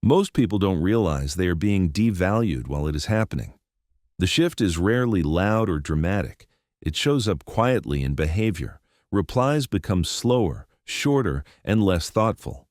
Most people don't realize they are being devalued while it is happening. The shift is rarely loud or dramatic. It shows up quietly in behavior. Replies become slower, shorter, and less thoughtful.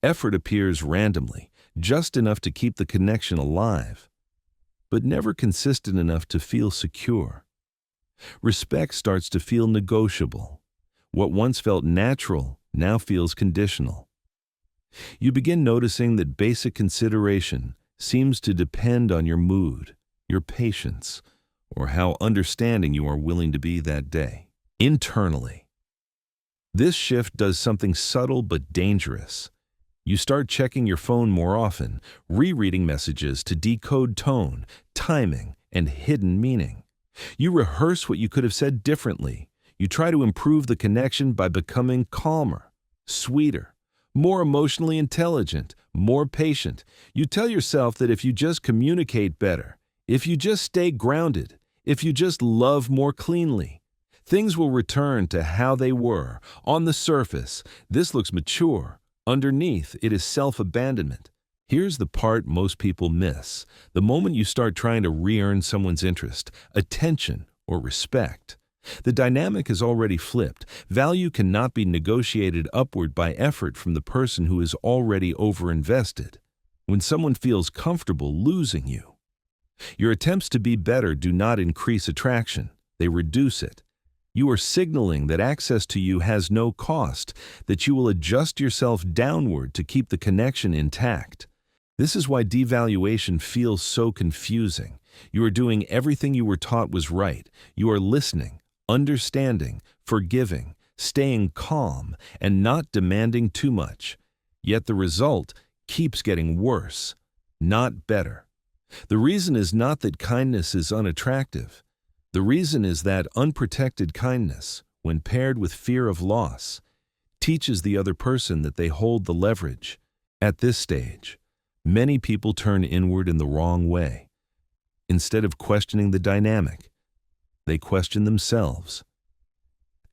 Effort appears randomly, just enough to keep the connection alive, but never consistent enough to feel secure. Respect starts to feel negotiable. What once felt natural now feels conditional. You begin noticing that basic consideration seems to depend on your mood, your patience, or how understanding you are willing to be that day. Internally, this shift does something subtle but dangerous. You start checking your phone more often, rereading messages to decode tone, timing, and hidden meaning. You rehearse what you could have said differently. You try to improve the connection by becoming calmer, sweeter, more emotionally intelligent, more patient. You tell yourself that if you just communicate better, if you just stay grounded, if you just love more cleanly, things will return to how they were. On the surface, this looks mature. Underneath, it is self-abandonment. Here's the part most people miss. The moment you start trying to re-earn someone's interest, attention, or respect, the dynamic is already flipped. Value cannot be negotiated upward by effort from the person who is already overinvested. When someone feels comfortable losing you, your attempts to be better do not increase attraction, they reduce it. You are signaling that access to you has no cost, that you will adjust yourself downward to keep the connection intact. This is why devaluation feels so confusing. You are doing everything you were taught was right. You are listening, understanding, forgiving, staying calm, and not demanding too much. Yet the result keeps getting worse, not better. The reason is not that kindness is unattractive. The reason is that unprotected kindness, when paired with fear of loss, teaches the other person that they hold the leverage. At this stage, many people turn inward in the wrong way. Instead of questioning the dynamic, they question themselves.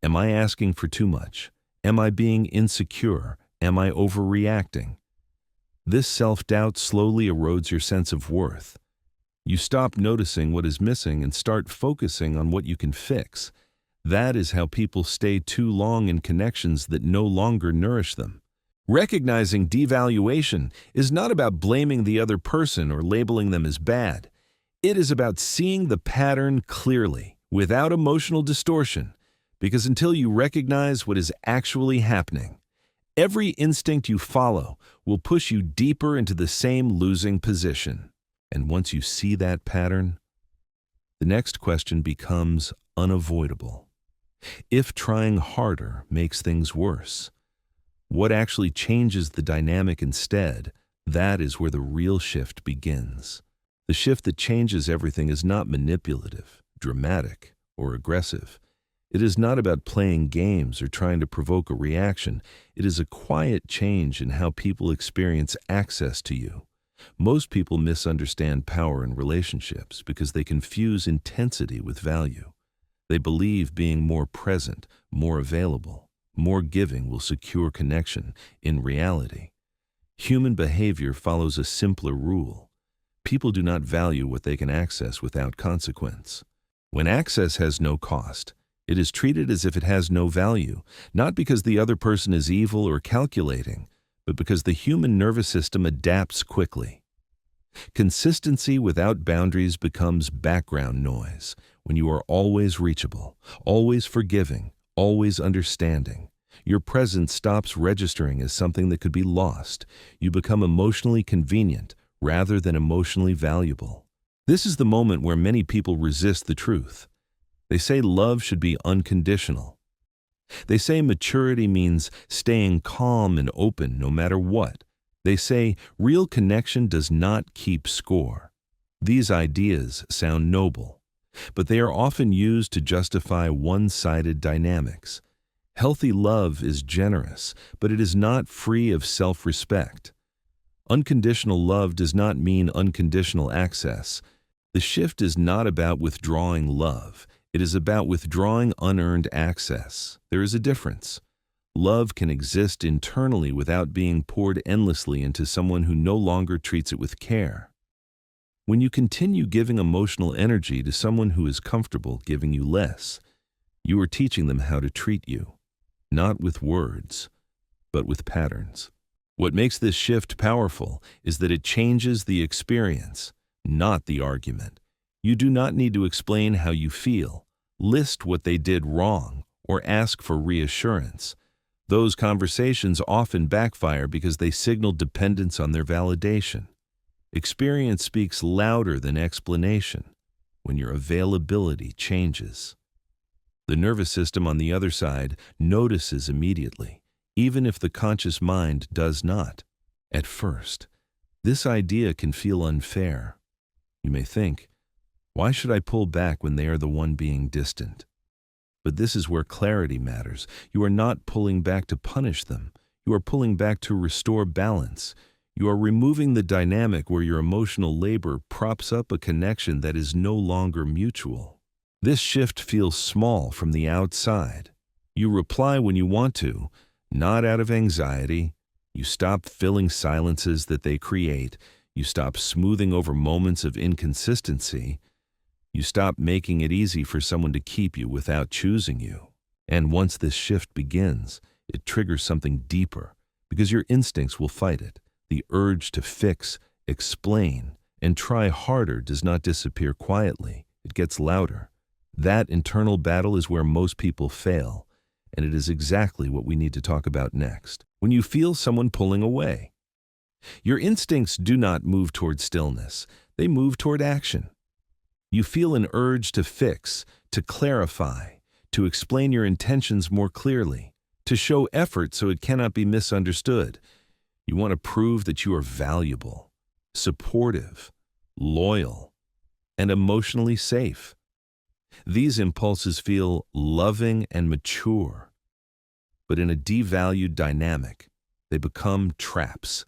Am I asking for too much? Am I being insecure? Am I overreacting? This self-doubt slowly erodes your sense of worth. You stop noticing what is missing and start focusing on what you can fix. That is how people stay too long in connections that no longer nourish them. Recognizing devaluation is not about blaming the other person or labeling them as bad. It is about seeing the pattern clearly, without emotional distortion, because until you recognize what is actually happening, every instinct you follow will push you deeper into the same losing position. And once you see that pattern, the next question becomes unavoidable. If trying harder makes things worse, what actually changes the dynamic instead? That is where the real shift begins. The shift that changes everything is not manipulative, dramatic, or aggressive. It is not about playing games or trying to provoke a reaction. It is a quiet change in how people experience access to you. Most people misunderstand power in relationships because they confuse intensity with value. They believe being more present, more available, more giving will secure connection. In reality, human behavior follows a simpler rule. People do not value what they can access without consequence. When access has no cost, it is treated as if it has no value, not because the other person is evil or calculating, but because the human nervous system adapts quickly. Consistency without boundaries becomes background noise. When you are always reachable, always forgiving, always understanding, your presence stops registering as something that could be lost. You become emotionally convenient rather than emotionally valuable. This is the moment where many people resist the truth. They say love should be unconditional. They say maturity means staying calm and open no matter what. They say real connection does not keep score. These ideas sound noble, but they are often used to justify one-sided dynamics. Healthy love is generous, but it is not free of self-respect. Unconditional love does not mean unconditional access. The shift is not about withdrawing love. It is about withdrawing unearned access. There is a difference. Love can exist internally without being poured endlessly into someone who no longer treats it with care. When you continue giving emotional energy to someone who is comfortable giving you less, you are teaching them how to treat you, not with words, but with patterns. What makes this shift powerful is that it changes the experience, not the argument. You do not need to explain how you feel, list what they did wrong, or ask for reassurance. Those conversations often backfire because they signal dependence on their validation. Experience speaks louder than explanation when your availability changes. The nervous system on the other side notices immediately, even if the conscious mind does not. At first, this idea can feel unfair. You may think, why should I pull back when they are the one being distant? But this is where clarity matters. You are not pulling back to punish them. You are pulling back to restore balance. You are removing the dynamic where your emotional labor props up a connection that is no longer mutual. This shift feels small from the outside. You reply when you want to, not out of anxiety. You stop filling silences that they create. You stop smoothing over moments of inconsistency. You stop making it easy for someone to keep you without choosing you. And once this shift begins, it triggers something deeper, because your instincts will fight it. The urge to fix, explain, and try harder does not disappear quietly. It gets louder. That internal battle is where most people fail, and it is exactly what we need to talk about next. When you feel someone pulling away, your instincts do not move toward stillness. They move toward action. You feel an urge to fix, to clarify, to explain your intentions more clearly, to show effort so it cannot be misunderstood. You want to prove that you are valuable, supportive, loyal, and emotionally safe. These impulses feel loving and mature, but in a devalued dynamic, they become traps.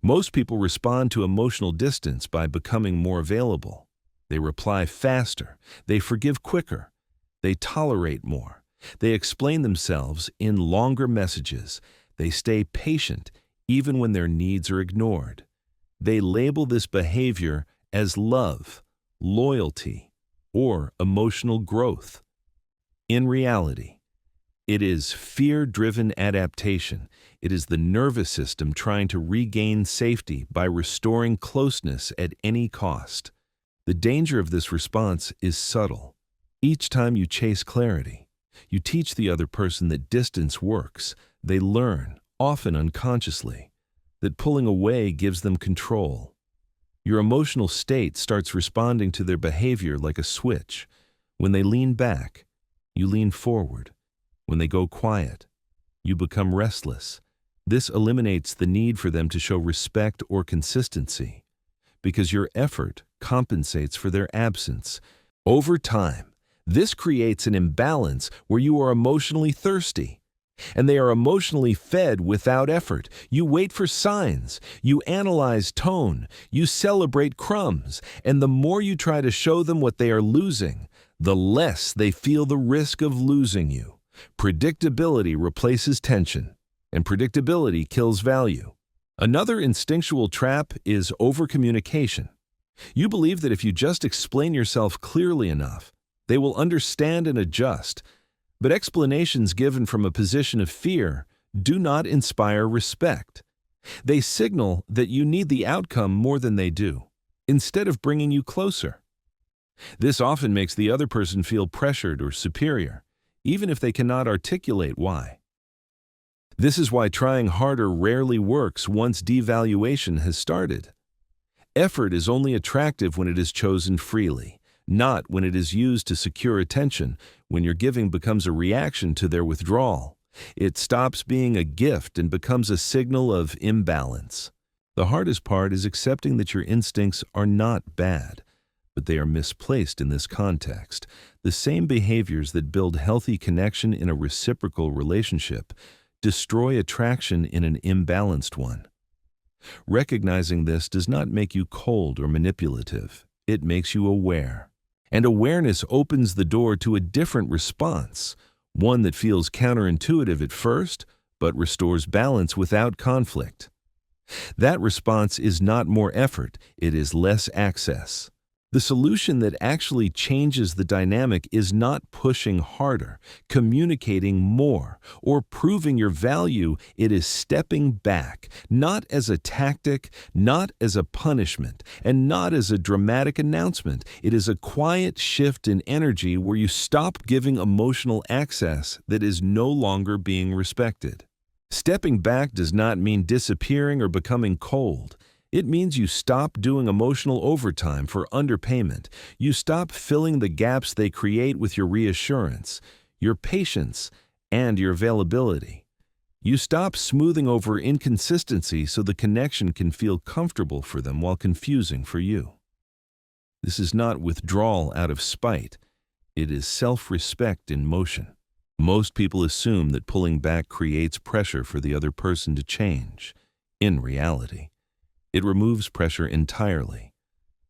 Most people respond to emotional distance by becoming more available. They reply faster. They forgive quicker. They tolerate more. They explain themselves in longer messages. They stay patient even when their needs are ignored. They label this behavior as love, loyalty, or emotional growth. In reality, it is fear-driven adaptation. It is the nervous system trying to regain safety by restoring closeness at any cost. The danger of this response is subtle. Each time you chase clarity, you teach the other person that distance works. They learn, often unconsciously, that pulling away gives them control. Your emotional state starts responding to their behavior like a switch. When they lean back, you lean forward. When they go quiet, you become restless. This eliminates the need for them to show respect or consistency, because your effort compensates for their absence. Over time, this creates an imbalance where you are emotionally thirsty, and they are emotionally fed without effort. You wait for signs, you analyze tone, you celebrate crumbs, and the more you try to show them what they are losing, the less they feel the risk of losing you. Predictability replaces tension, and predictability kills value. Another instinctual trap is overcommunication. You believe that if you just explain yourself clearly enough, they will understand and adjust. But explanations given from a position of fear do not inspire respect. They signal that you need the outcome more than they do, instead of bringing you closer. This often makes the other person feel pressured or superior, even if they cannot articulate why. This is why trying harder rarely works once devaluation has started. Effort is only attractive when it is chosen freely, not when it is used to secure attention. When your giving becomes a reaction to their withdrawal, it stops being a gift and becomes a signal of imbalance. The hardest part is accepting that your instincts are not bad, but they are misplaced in this context. The same behaviors that build healthy connection in a reciprocal relationship destroy attraction in an imbalanced one. Recognizing this does not make you cold or manipulative. It makes you aware. And awareness opens the door to a different response, one that feels counterintuitive at first, but restores balance without conflict. That response is not more effort, it is less access. The solution that actually changes the dynamic is not pushing harder, communicating more, or proving your value. It is stepping back, not as a tactic, not as a punishment, and not as a dramatic announcement. It is a quiet shift in energy where you stop giving emotional access that is no longer being respected. Stepping back does not mean disappearing or becoming cold. It means you stop doing emotional overtime for underpayment. You stop filling the gaps they create with your reassurance, your patience, and your availability. You stop smoothing over inconsistency so the connection can feel comfortable for them while confusing for you. This is not withdrawal out of spite. It is self-respect in motion. Most people assume that pulling back creates pressure for the other person to change. In reality, it removes pressure entirely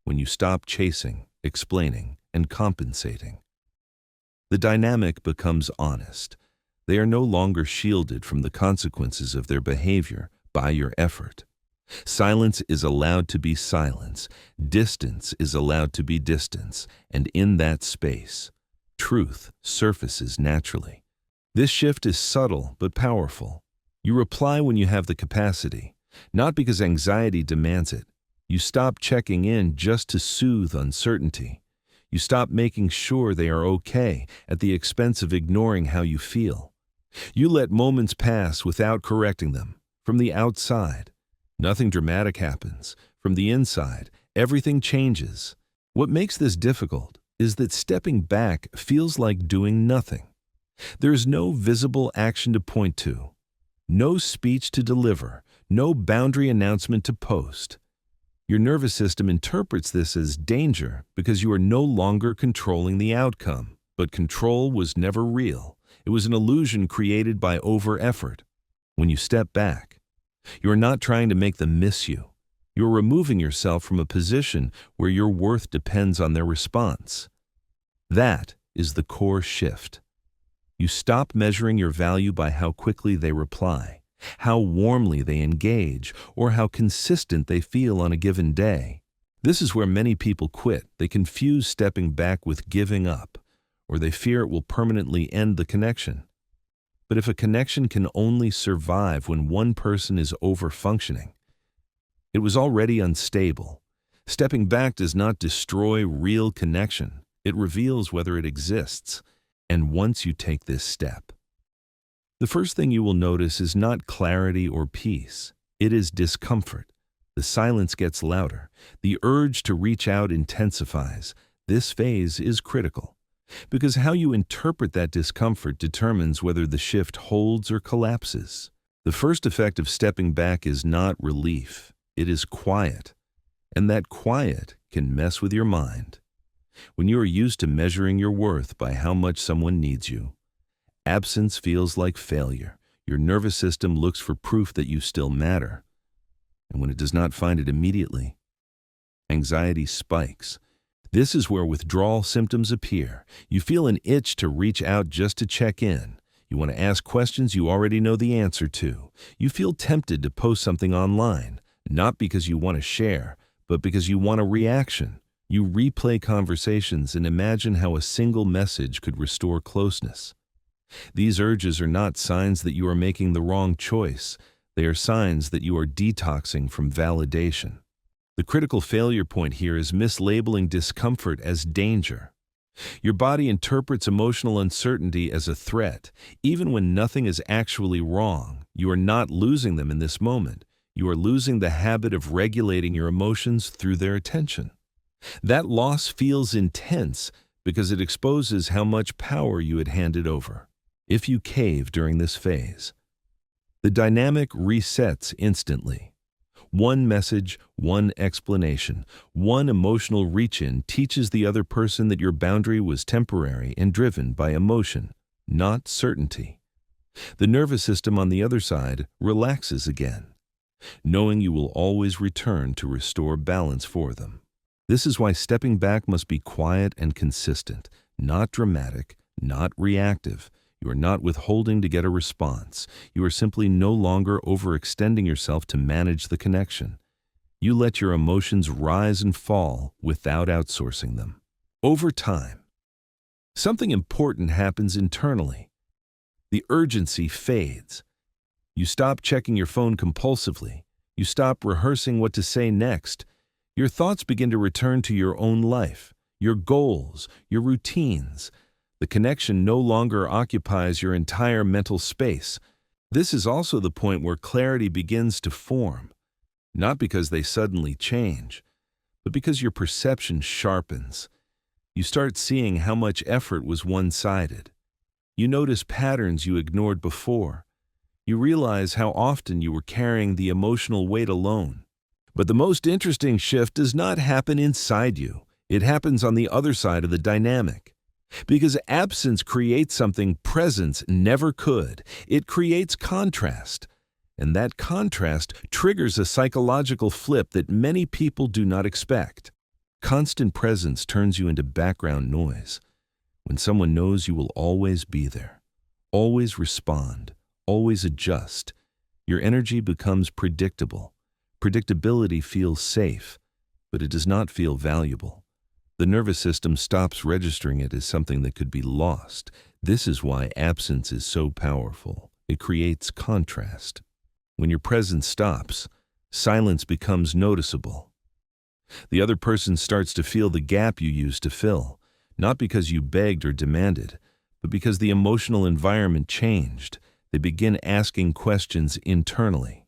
when you stop chasing, explaining, and compensating. The dynamic becomes honest. They are no longer shielded from the consequences of their behavior by your effort. Silence is allowed to be silence. Distance is allowed to be distance. And in that space, truth surfaces naturally. This shift is subtle but powerful. You reply when you have the capacity, not because anxiety demands it. You stop checking in just to soothe uncertainty. You stop making sure they are okay at the expense of ignoring how you feel. You let moments pass without correcting them. From the outside, nothing dramatic happens. From the inside, everything changes. What makes this difficult is that stepping back feels like doing nothing. There is no visible action to point to, no speech to deliver, no boundary announcement to post. Your nervous system interprets this as danger because you are no longer controlling the outcome. But control was never real. It was an illusion created by over-effort. When you step back, you are not trying to make them miss you. You are removing yourself from a position where your worth depends on their response. That is the core shift. You stop measuring your value by how quickly they reply, how warmly they engage, or how consistent they feel on a given day. This is where many people quit. They confuse stepping back with giving up, or they fear it will permanently end the connection. But if a connection can only survive when one person is over-functioning, it was already unstable. Stepping back does not destroy real connection. It reveals whether it exists. And once you take this step, the first thing you will notice is not clarity or peace. It is discomfort. The silence gets louder. The urge to reach out intensifies. This phase is critical, because how you interpret that discomfort determines whether the shift holds or collapses. The first effect of stepping back is not relief. It is quiet. And that quiet can mess with your mind. When you are used to measuring your worth by how much someone needs you, absence feels like failure. Your nervous system looks for proof that you still matter. And when it does not find it immediately, anxiety spikes. This is where withdrawal symptoms appear. You feel an itch to reach out just to check in. You want to ask questions you already know the answer to. You feel tempted to post something online, not because you want to share, but because you want a reaction. You replay conversations and imagine how a single message could restore closeness. These urges are not signs that you are making the wrong choice. They are signs that you are detoxing from validation. The critical failure point here is mislabeling discomfort as danger. Your body interprets emotional uncertainty as a threat. Even when nothing is actually wrong, you are not losing them in this moment. You are losing the habit of regulating your emotions through their attention. That loss feels intense because it exposes how much power you had handed over. If you cave during this phase, the dynamic resets instantly. One message, one explanation, one emotional reach-in teaches the other person that your boundary was temporary and driven by emotion, not certainty. The nervous system on the other side relaxes again, knowing you will always return to restore balance for them. This is why stepping back must be quiet and consistent, not dramatic, not reactive. You are not withholding to get a response. You are simply no longer overextending yourself to manage the connection. You let your emotions rise and fall without outsourcing them. Over time, something important happens internally. The urgency fades. You stop checking your phone compulsively. You stop rehearsing what to say next. Your thoughts begin to return to your own life, your goals, your routines. The connection no longer occupies your entire mental space. This is also the point where clarity begins to form, not because they suddenly change, but because your perception sharpens. You start seeing how much effort was one-sided. You notice patterns you ignored before. You realize how often you were carrying the emotional weight alone. But the most interesting shift does not happen inside you. It happens on the other side of the dynamic. Because absence creates something presence never could. It creates contrast. And that contrast triggers a psychological flip that many people do not expect. Constant presence turns you into background noise. When someone knows you will always be there, always respond, always adjust, your energy becomes predictable. Predictability feels safe, but it does not feel valuable. The nervous system stops registering it as something that could be lost. This is why absence is so powerful. It creates contrast. When your presence stops, silence becomes noticeable. The other person starts to feel the gap you used to fill, not because you begged or demanded, but because the emotional environment changed. They begin asking questions internally.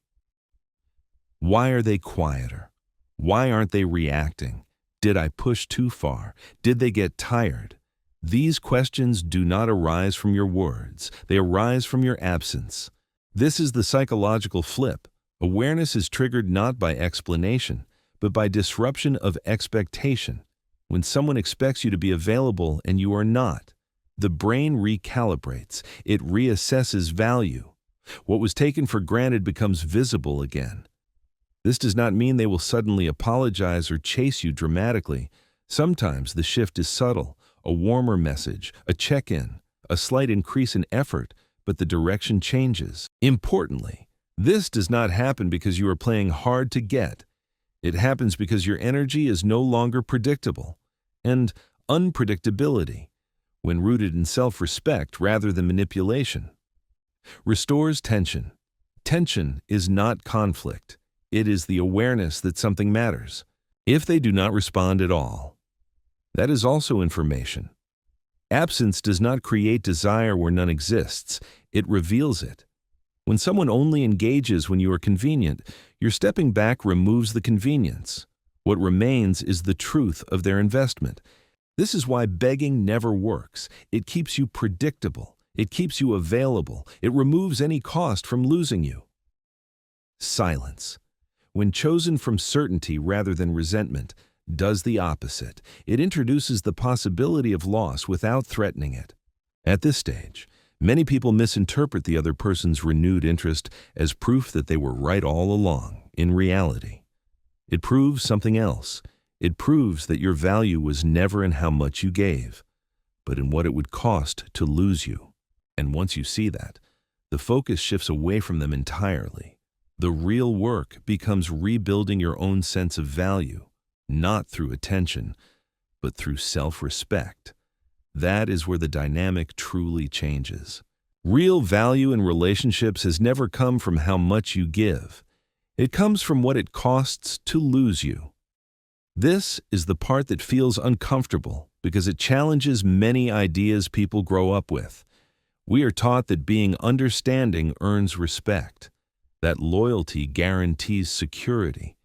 Why are they quieter? Why aren't they reacting? Did I push too far? Did they get tired? These questions do not arise from your words. They arise from your absence. This is the psychological flip. Awareness is triggered not by explanation, but by disruption of expectation. When someone expects you to be available and you are not, the brain recalibrates. It reassesses value. What was taken for granted becomes visible again. This does not mean they will suddenly apologize or chase you dramatically. Sometimes the shift is subtle, a warmer message, a check-in, a slight increase in effort, but the direction changes. Importantly, this does not happen because you are playing hard to get. It happens because your energy is no longer predictable. And unpredictability, when rooted in self-respect rather than manipulation, restores tension. Tension is not conflict. It is the awareness that something matters. If they do not respond at all, that is also information. Absence does not create desire where none exists. It reveals it. When someone only engages when you are convenient, your stepping back removes the convenience. What remains is the truth of their investment. This is why begging never works. It keeps you predictable. It keeps you available. It removes any cost from losing you. Silence, when chosen from certainty rather than resentment, does the opposite. It introduces the possibility of loss without threatening it. At this stage, many people misinterpret the other person's renewed interest as proof that they were right all along. In reality, it proves something else. It proves that your value was never in how much you gave, but in what it would cost to lose you. And once you see that, the focus shifts away from them entirely. The real work becomes rebuilding your own sense of value, not through attention, but through self-respect. That is where the dynamic truly changes. Real value in relationships has never come from how much you give. It comes from what it costs to lose you. This is the part that feels uncomfortable because it challenges many ideas people grow up with. We are taught that being understanding earns respect, that loyalty guarantees security,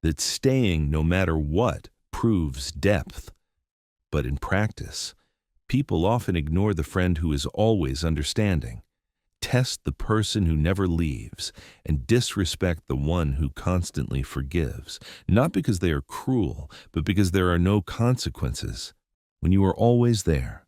that staying no matter what proves depth. But in practice, people often ignore the friend who is always understanding, test the person who never leaves, and disrespect the one who constantly forgives, not because they are cruel, but because there are no consequences. When you are always there,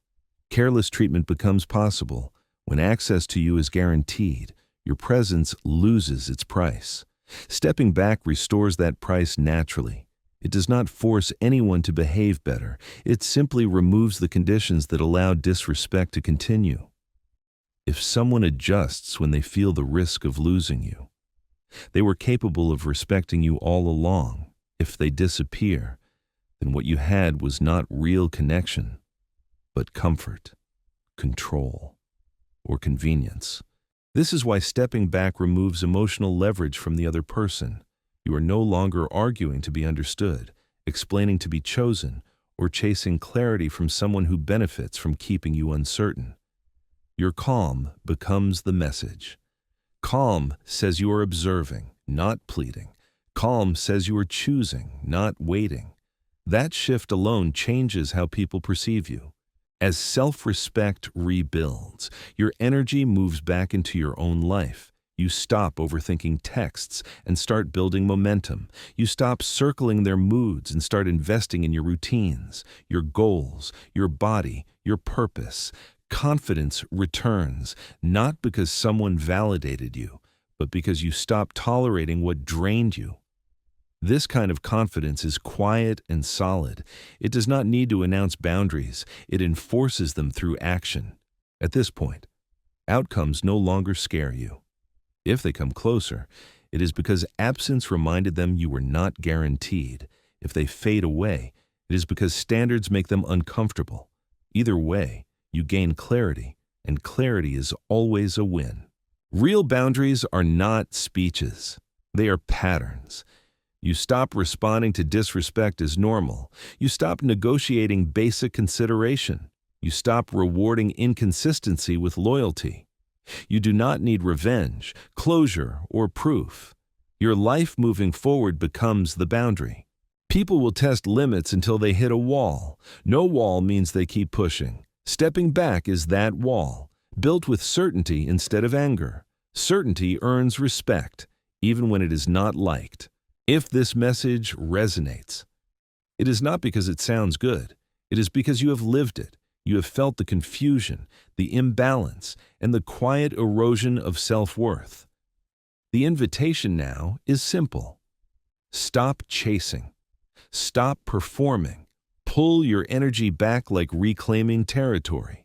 careless treatment becomes possible. When access to you is guaranteed, your presence loses its price. Stepping back restores that price naturally. It does not force anyone to behave better. It simply removes the conditions that allow disrespect to continue. if someone adjusts when they feel the risk of losing you. They were capable of respecting you all along. If they disappear, then what you had was not real connection, but comfort, control, or convenience. This is why stepping back removes emotional leverage from the other person. You are no longer arguing to be understood, explaining to be chosen, or chasing clarity from someone who benefits from keeping you uncertain. Your calm becomes the message. Calm says you are observing, not pleading. Calm says you are choosing, not waiting. That shift alone changes how people perceive you. As self-respect rebuilds, your energy moves back into your own life. You stop overthinking texts and start building momentum. You stop circling their moods and start investing in your routines, your goals, your body, your purpose. Confidence returns, not because someone validated you, but because you stopped tolerating what drained you. This kind of confidence is quiet and solid. It does not need to announce boundaries. It enforces them through action. At this point, outcomes no longer scare you. If they come closer, it is because absence reminded them you were not guaranteed. If they fade away, it is because standards make them uncomfortable. Either way, you gain clarity, and clarity is always a win. Real boundaries are not speeches. They are patterns. You stop responding to disrespect as normal. You stop negotiating basic consideration. You stop rewarding inconsistency with loyalty. You do not need revenge, closure, or proof. Your life moving forward becomes the boundary. People will test limits until they hit a wall. No wall means they keep pushing. Stepping back is that wall, built with certainty instead of anger. Certainty earns respect, even when it is not liked. If this message resonates, it is not because it sounds good. It is because you have lived it. You have felt the confusion, the imbalance, and the quiet erosion of self-worth. The invitation now is simple. Stop chasing. Stop performing. Pull your energy back like reclaiming territory.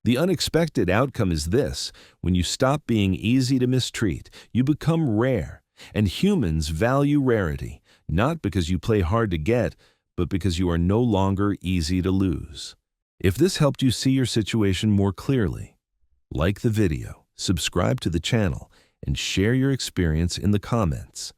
The unexpected outcome is this: when you stop being easy to mistreat, you become rare. And humans value rarity, not because you play hard to get, but because you are no longer easy to lose. If this helped you see your situation more clearly, like the video, subscribe to the channel, and share your experience in the comments.